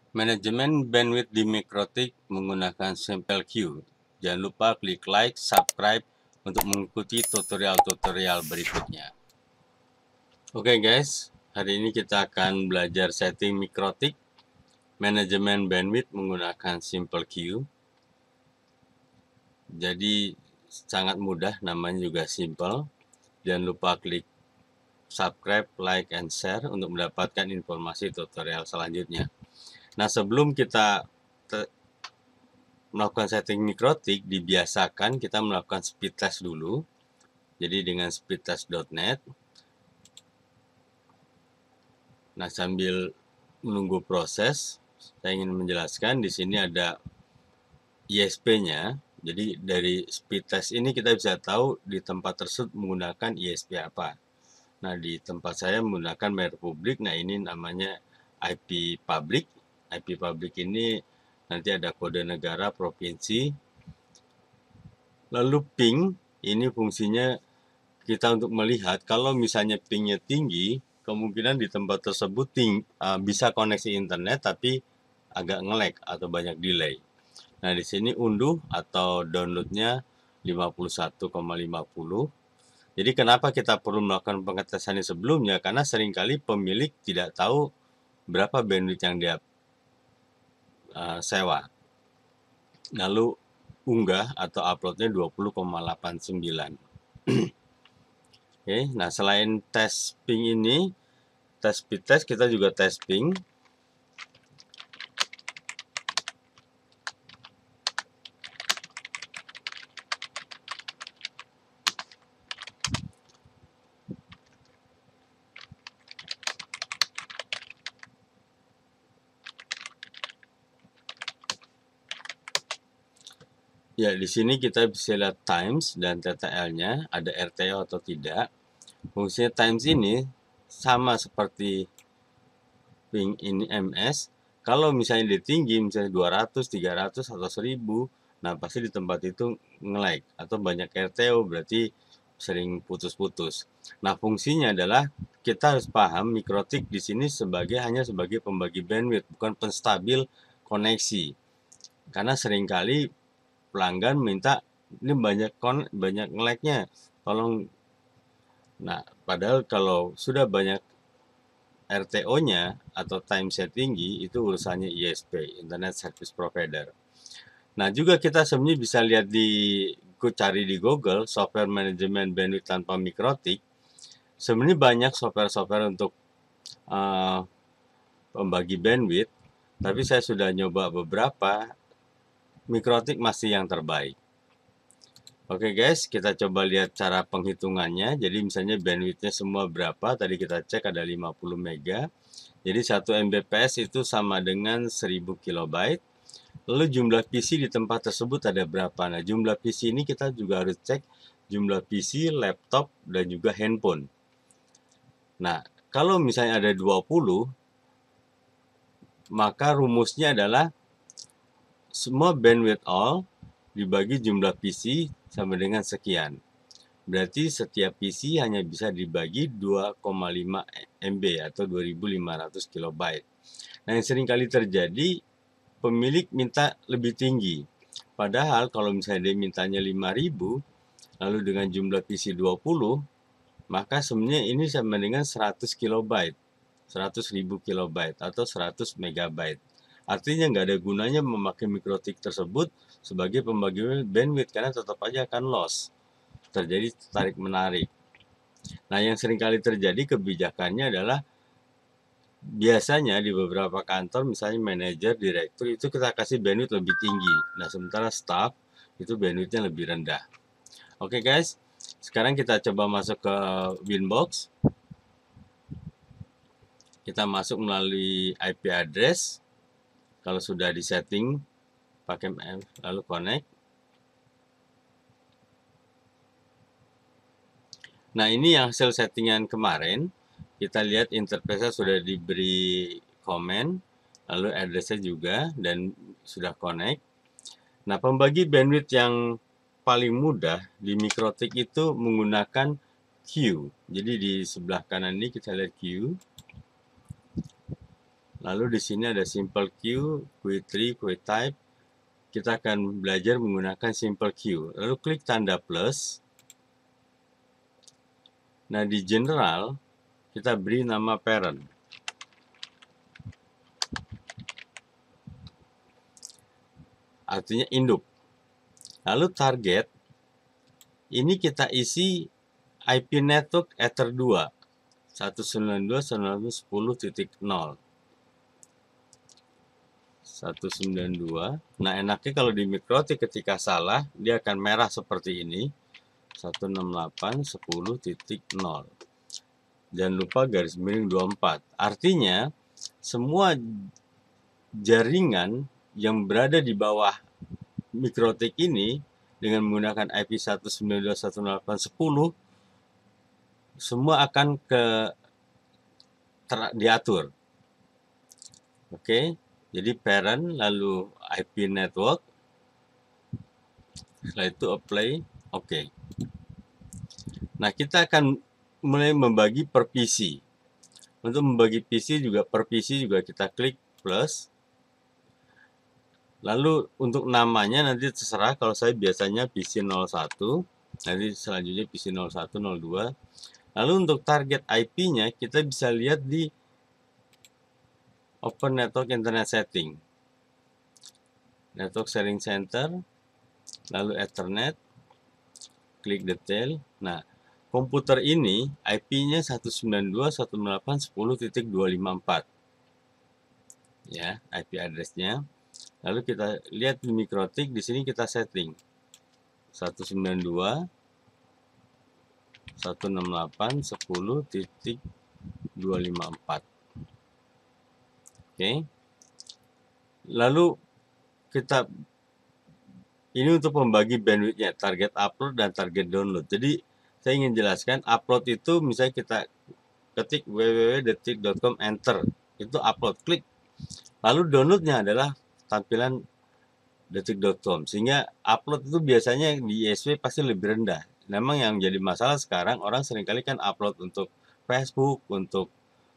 Manajemen bandwidth di Mikrotik menggunakan Simple Queue. Jangan lupa klik like, subscribe untuk mengikuti tutorial-tutorial berikutnya. Oke guys, hari ini kita akan belajar setting Mikrotik, manajemen bandwidth menggunakan Simple Queue. Jadi sangat mudah, namanya juga simple. Jangan lupa klik subscribe, like, and share untuk mendapatkan informasi tutorial selanjutnya. Nah, sebelum kita melakukan setting Mikrotik, dibiasakan kita melakukan speed test dulu. Jadi dengan speedtest.net. Nah, sambil menunggu proses, saya ingin menjelaskan di sini ada ISP-nya. Jadi dari speed test ini kita bisa tahu di tempat tersebut menggunakan ISP apa. Nah, di tempat saya menggunakan merek publik. Nah, ini namanya IP public. IP public ini nanti ada kode negara, provinsi. Lalu ping, ini fungsinya kita untuk melihat kalau misalnya pingnya tinggi, kemungkinan di tempat tersebut bisa koneksi internet tapi agak nge-lag atau banyak delay. Nah, di sini unduh atau downloadnya 51,50. Jadi kenapa kita perlu melakukan pengetesan ini sebelumnya? Karena seringkali pemilik tidak tahu berapa bandwidth yang dia sewa. Lalu unggah atau uploadnya 20,89. Oke, nah selain tes ping ini, tes speed test, kita juga tes ping. Ya, di sini kita bisa lihat times dan TTL-nya, ada RTO atau tidak. Fungsinya times ini sama seperti ping ini MS. Kalau misalnya dia tinggi, misalnya 200, 300, atau 1000, nah pasti di tempat itu nge-lag atau banyak RTO, berarti sering putus-putus. Nah, fungsinya adalah kita harus paham Mikrotik di sini hanya sebagai pembagi bandwidth, bukan penstabil koneksi. Karena seringkali pelanggan minta ini banyak nge-lag-nya, tolong. Nah, padahal kalau sudah banyak RTO-nya atau time set tinggi, itu urusannya ISP, Internet Service Provider. Nah, juga kita sebenarnya bisa lihat cari di Google, software manajemen bandwidth tanpa Mikrotik. Sebenarnya banyak software-software untuk pembagi bandwidth, tapi saya sudah nyoba beberapa, Mikrotik masih yang terbaik. Oke guys, kita coba lihat cara penghitungannya. Jadi misalnya bandwidthnya semua berapa, tadi kita cek ada 50 mega. Jadi 1 Mbps itu sama dengan 1000 kilobyte. Lalu jumlah PC di tempat tersebut ada berapa? Nah, jumlah PC ini kita juga harus cek jumlah PC, laptop, dan juga handphone. Nah, kalau misalnya ada 20, maka rumusnya adalah semua bandwidth all dibagi jumlah PC sama dengan sekian. Berarti setiap PC hanya bisa dibagi 2,5 MB atau 2500 kilobyte. Nah, yang sering kali terjadi, pemilik minta lebih tinggi. Padahal kalau misalnya dia mintanya 5000, lalu dengan jumlah PC 20, maka sebenarnya ini sama dengan 100 kilobyte, 100.000 kilobyte atau 100 megabyte. Artinya nggak ada gunanya memakai Mikrotik tersebut sebagai pembagi bandwidth karena tetap aja akan loss. Terjadi tarik-menarik. Nah, yang seringkali terjadi kebijakannya adalah biasanya di beberapa kantor, misalnya manajer, direktur, itu kita kasih bandwidth lebih tinggi. Nah, sementara staff itu bandwidthnya lebih rendah. Oke guys, sekarang kita coba masuk ke Winbox. Kita masuk melalui IP address. Kalau sudah disetting pakai lalu connect. Nah, ini yang hasil settingan kemarin. Kita lihat interface-nya sudah diberi komen, lalu address-nya juga, dan sudah connect. Nah, pembagi bandwidth yang paling mudah di Mikrotik itu menggunakan queue. Jadi di sebelah kanan ini kita lihat queue. Lalu di sini ada simple queue, queue type. Kita akan belajar menggunakan simple queue. Lalu klik tanda plus. Nah, di general kita beri nama parent. Artinya induk. Lalu target ini kita isi IP network Ether 2 192.168.10.0. 192. Nah, enaknya kalau di mikrotik ketika salah, dia akan merah seperti ini. 168.10.0. Jangan lupa garis miring 24. Artinya, semua jaringan yang berada di bawah mikrotik ini dengan menggunakan IP 192.168.10 semua akan diatur. Oke. Jadi parent, lalu IP network, setelah itu apply, oke. Nah, kita akan mulai membagi per PC. Untuk membagi PC juga per PC juga kita klik plus. Lalu untuk namanya nanti terserah, kalau saya biasanya PC 01, nanti selanjutnya PC 01, 02. Lalu untuk target IP-nya kita bisa lihat di Open Network Internet Setting. Network Sharing Center, lalu Ethernet, klik detail. Nah, komputer ini IP-nya 192.168.10.254. Ya, IP address-nya. Lalu kita lihat di mikrotik, di sini kita setting 192.168.10.254. Oke. Lalu kita ini untuk membagi bandwidth-nya, target upload dan target download. Jadi saya ingin jelaskan, upload itu misalnya kita ketik www.detik.com, enter, itu upload, klik. Lalu downloadnya adalah tampilan detik.com, sehingga upload itu biasanya di ISP pasti lebih rendah. Memang yang jadi masalah sekarang, orang seringkali kan upload untuk Facebook, untuk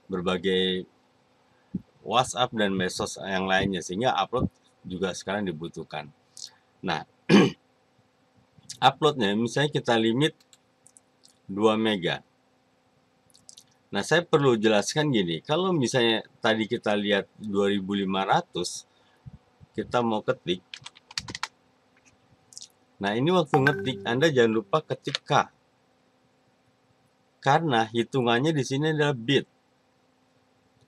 berbagai WhatsApp dan medsos yang lainnya, sehingga upload juga sekarang dibutuhkan. Nah, uploadnya misalnya kita limit 2 mega. Nah, saya perlu jelaskan gini, kalau misalnya tadi kita lihat 2500, kita mau ketik. Nah, ini waktu ngetik, Anda jangan lupa ketik K. Karena hitungannya di sini adalah bit.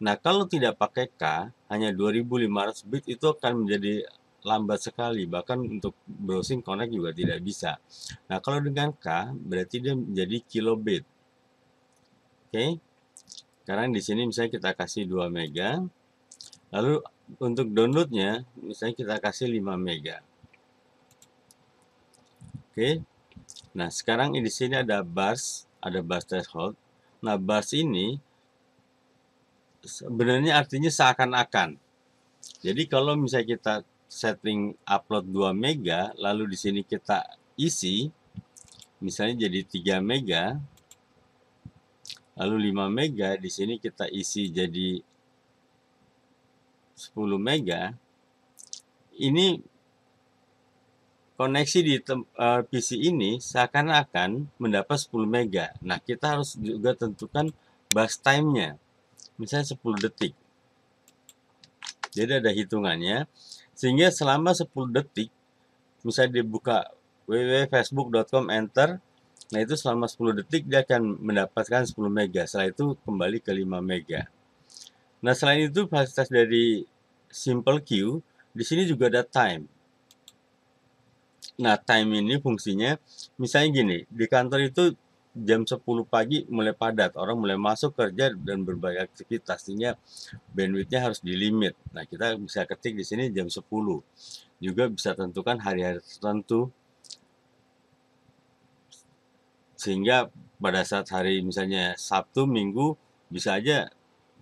Nah, kalau tidak pakai K, hanya 2500 bit itu akan menjadi lambat sekali. Bahkan untuk browsing connect juga tidak bisa. Nah, kalau dengan K, berarti dia menjadi kilobit. Oke. Sekarang di sini misalnya kita kasih 2 mega. Lalu untuk downloadnya, misalnya kita kasih 5 mega. Oke. Nah, sekarang di sini ada bars threshold. Nah, bars ini sebenarnya artinya seakan-akan. Jadi kalau misalnya kita setting upload 2 mega, lalu di sini kita isi, misalnya jadi 3 mega, lalu 5 mega, di sini kita isi jadi 10 mega, ini koneksi di PC ini seakan-akan mendapat 10 mega. Nah, kita harus juga tentukan bus time-nya. Misalnya 10 detik. Jadi ada hitungannya. Sehingga selama 10 detik, misalnya dibuka www.facebook.com, enter. Nah, itu selama 10 detik dia akan mendapatkan 10 mega. Setelah itu kembali ke 5 mega. Nah, selain itu fasilitas dari simple queue, di sini juga ada time. Nah, time ini fungsinya, misalnya gini, di kantor itu jam 10 pagi mulai padat, orang mulai masuk kerja dan berbagai aktivitas, sehingga bandwidth-nya harus dilimit. Nah, kita bisa ketik di sini jam 10. Juga bisa tentukan hari-hari tertentu, sehingga pada saat hari misalnya Sabtu, Minggu, bisa aja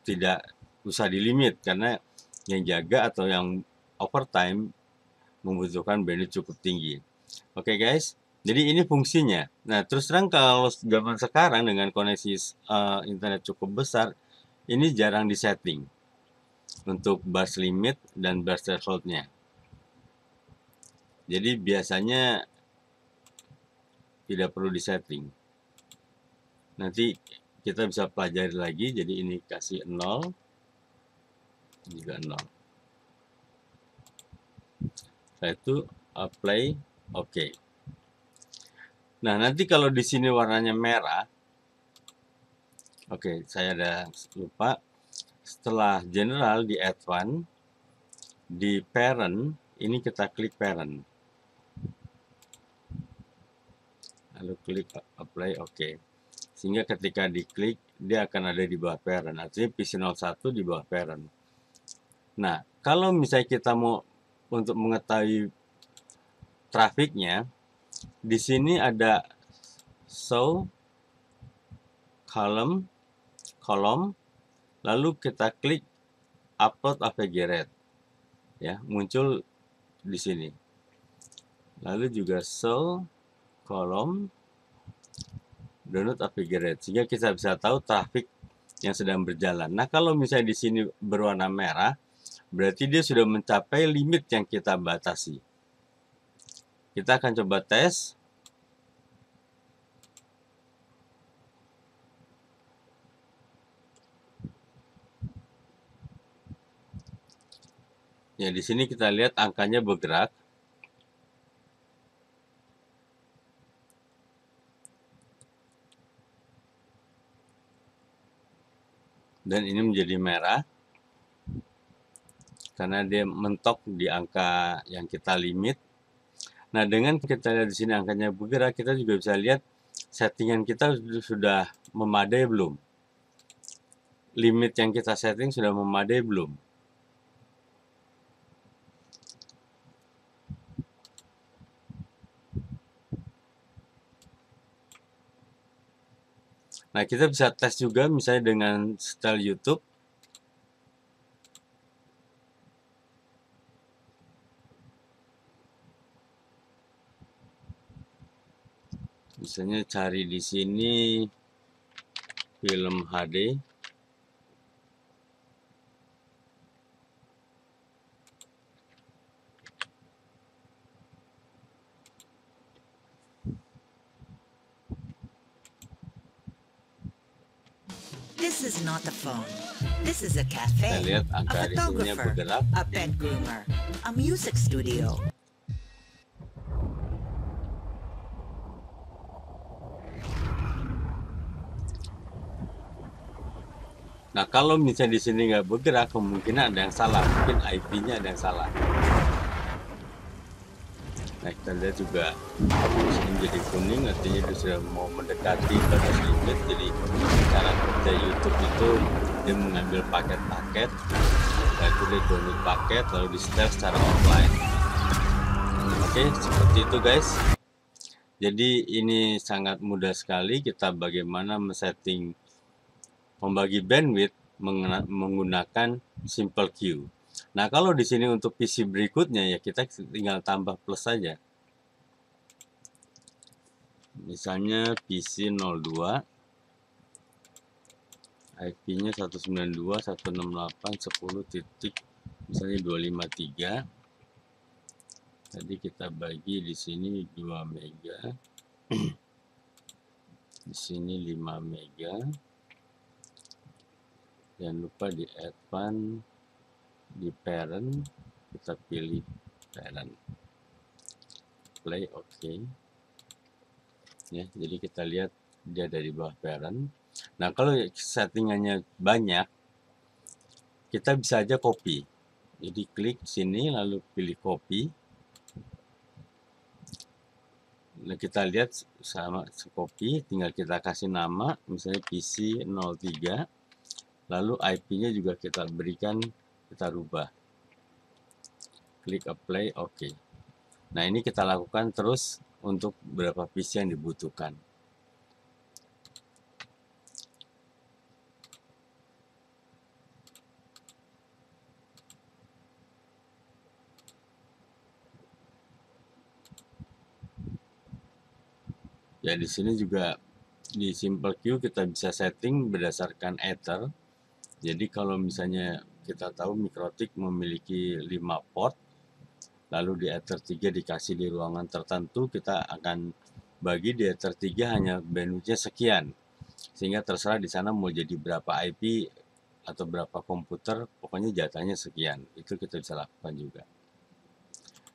tidak usah dilimit, karena yang jaga atau yang overtime membutuhkan bandwidth cukup tinggi. Oke guys, jadi ini fungsinya. Nah, terus terang kalau zaman sekarang dengan koneksi internet cukup besar, ini jarang disetting. untuk burst limit dan burst threshold-nya. Jadi biasanya tidak perlu disetting. Nanti kita bisa pelajari lagi. Jadi ini kasih 0, juga 0. Setelah itu apply, oke. Nah, nanti kalau di sini warnanya merah, oke, saya ada lupa. Setelah general di add one, di parent, ini kita klik parent. Lalu klik apply, oke. Sehingga ketika diklik, dia akan ada di bawah parent. Artinya PC01 di bawah parent. Nah, kalau misalnya kita mau untuk mengetahui trafiknya, di sini ada show kolom, lalu kita klik upload AVG rate, ya, muncul di sini. Lalu juga show kolom download AVG rate, sehingga kita bisa tahu trafik yang sedang berjalan. Nah, kalau misalnya di sini berwarna merah, berarti dia sudah mencapai limit yang kita batasi. Kita akan coba tes. Ya, di sini kita lihat angkanya bergerak. Dan ini menjadi merah karena dia mentok di angka yang kita limit. Nah, dengan kita lihat di sini angkanya bergerak, kita juga bisa lihat settingan kita sudah memadai belum. Limit yang kita setting sudah memadai belum. Nah, kita bisa tes juga misalnya dengan style YouTube. Misalnya cari di sini film HD. This is not a phone. This is a cafe, Kita lihat a angka di sini photographer, bergerak. a pet groomer, a music studio. Nah, kalau misalnya di sini nggak bergerak, kemungkinan ada yang salah. Mungkin IP-nya ada yang salah. Nah, kita lihat juga di sini jadi kuning, artinya dia sudah mau mendekati batas limit. Jadi cara kerja YouTube itu dia mengambil paket-paket, lalu dia download paket, lalu di setel secara offline. Oke, seperti itu guys. Jadi ini sangat mudah sekali kita bagaimana membagi bandwidth menggunakan Simple Queue. Nah, kalau di sini untuk PC berikutnya ya kita tinggal tambah plus saja. Misalnya PC 02, IP-nya 192.168.10 titik, misalnya 253. Tadi kita bagi di sini 2 mega. Di sini 5 mega. Jangan lupa di add one, di parent, kita pilih parent. Play, oke. Ya, jadi kita lihat dia dari bawah parent. Nah, kalau settingannya banyak, kita bisa aja copy. Jadi klik sini lalu pilih copy. Nah, kita lihat sama copy, tinggal kita kasih nama, misalnya PC 03. Lalu IP-nya juga kita berikan, kita rubah. Klik apply, oke. Nah, ini kita lakukan terus untuk beberapa PC yang dibutuhkan. Ya, di sini juga di Simple Queue kita bisa setting berdasarkan Ether. Jadi kalau misalnya kita tahu Mikrotik memiliki 5 port, lalu di Ether 3 dikasih di ruangan tertentu, kita akan bagi di Ether 3 hanya bandwidthnya sekian, sehingga terserah di sana mau jadi berapa IP atau berapa komputer, pokoknya jatahnya sekian. Itu kita bisa lakukan juga.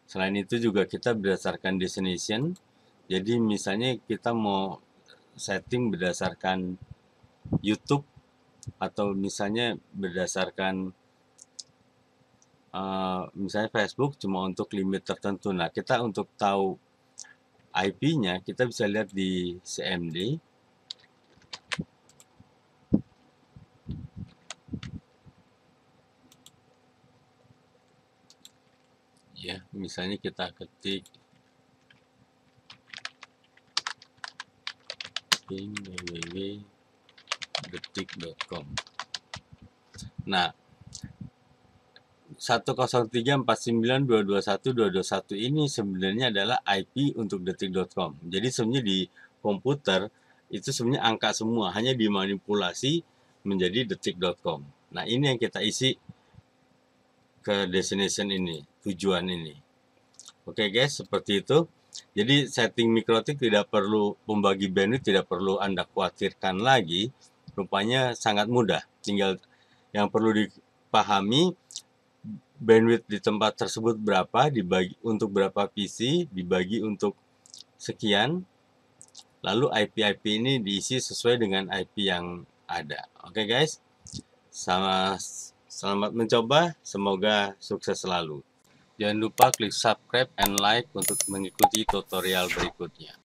Selain itu juga kita berdasarkan destination, jadi misalnya kita mau setting berdasarkan YouTube atau misalnya berdasarkan misalnya Facebook cuma untuk limit tertentu. Nah, kita untuk tahu IP-nya kita bisa lihat di CMD. Ya, misalnya kita ketik www.detik.com. Nah, 103.49.221.221 ini sebenarnya adalah IP untuk detik.com. Jadi sebenarnya di komputer itu sebenarnya angka semua, hanya dimanipulasi menjadi detik.com. Nah, ini yang kita isi ke destination ini, tujuan ini. Oke guys, seperti itu. Jadi setting Mikrotik tidak perlu, pembagi bandwidth tidak perlu Anda khawatirkan lagi. Rupanya sangat mudah. Tinggal yang perlu dipahami, bandwidth di tempat tersebut berapa, dibagi untuk berapa PC, dibagi untuk sekian, lalu IP-IP ini diisi sesuai dengan IP yang ada. Oke guys, selamat mencoba, semoga sukses selalu. Jangan lupa klik subscribe and like untuk mengikuti tutorial berikutnya.